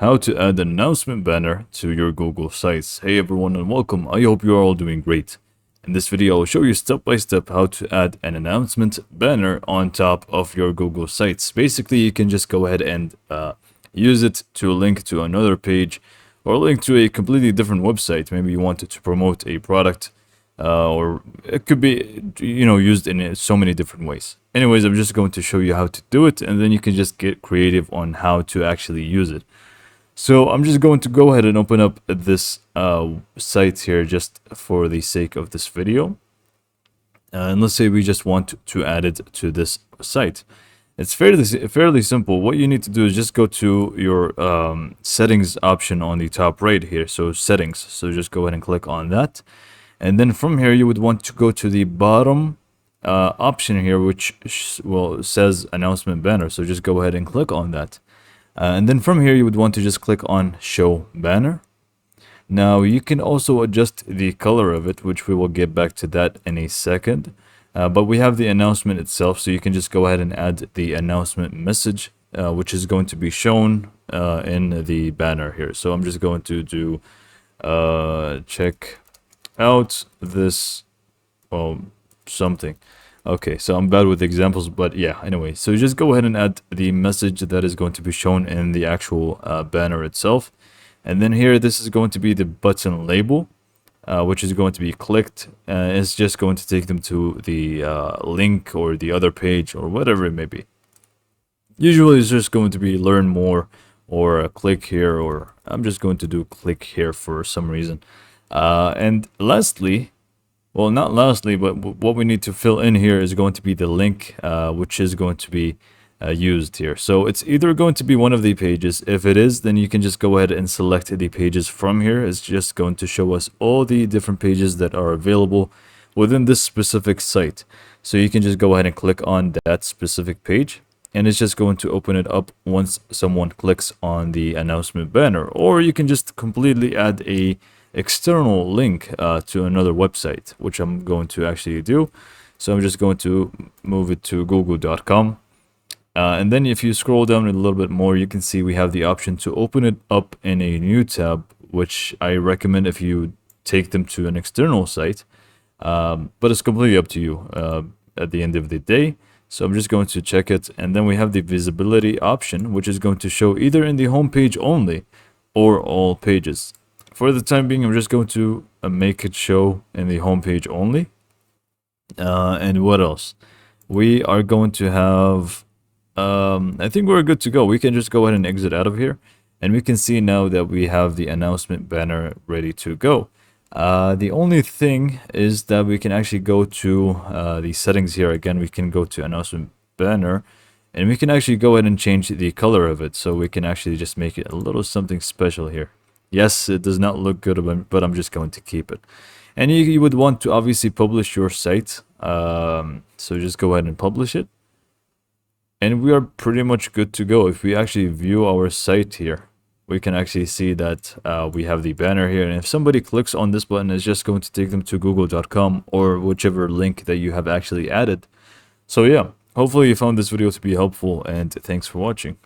how to add an announcement banner to your Google Sites. Hey everyone and welcome. I hope you are all doing great. In this video, I'll show you step by step how to add an announcement banner on top of your Google Sites. Basically, you can just go ahead and use it to link to another page or link to a completely different website. Maybe you want it to promote a product or it could be, used in so many different ways. Anyways, I'm just going to show you how to do it, and then you can just get creative on how to actually use it. So I'm just going to go ahead and open up this site here just for the sake of this video. And let's say we just want to add it to this site. It's fairly simple. What you need to do is just go to your settings option on the top right here. So settings. So just go ahead and click on that. And then from here, you would want to go to the bottom option here, which says announcement banner. So just go ahead and click on that. And then from here, you would want to just click on show banner. Now you can also adjust the color of it, which we will get back to that in a second. But we have the announcement itself, so you can just go ahead and add the announcement message, which is going to be shown in the banner here. So I'm just going to do check out this something. Okay, so I'm bad with examples, but yeah, anyway, so just go ahead and add the message that is going to be shown in the actual banner itself. And then here, this is going to be the button label, which is going to be clicked. It's just going to take them to the link or the other page or whatever it may be. Usually it's just going to be learn more or click here, or I'm just going to do click here for some reason. And lastly, well, not lastly, but what we need to fill in here is going to be the link, which is going to be used here. So it's either going to be one of the pages. If it is, then you can just go ahead and select the pages from here. It's just going to show us all the different pages that are available within this specific site. So you can just go ahead and click on that specific page, and it's just going to open it up once someone clicks on the announcement banner. Or you can just completely add a external link to another website, which I'm going to actually do. So I'm just going to move it to google.com. And then if you scroll down a little bit more, you can see we have the option to open it up in a new tab, which I recommend if you take them to an external site. But it's completely up to you at the end of the day. So I'm just going to check it. And then we have the visibility option, which is going to show either in the home page only or all pages. For the time being, I'm just going to make it show in the home page only. And what else? We are going to have, I think we're good to go. We can just go ahead and exit out of here. And we can see now that we have the announcement banner ready to go. The only thing is that we can actually go to the settings here. Again, we can go to announcement banner. And we can actually go ahead and change the color of it. So we can actually just make it a little something special here. Yes, it does not look good, but I'm just going to keep it. And you would want to obviously publish your site. So just go ahead and publish it. And we are pretty much good to go. If we actually view our site here, we can actually see that we have the banner here. And if somebody clicks on this button, it's just going to take them to google.com or whichever link that you have actually added. So yeah, hopefully you found this video to be helpful, and thanks for watching.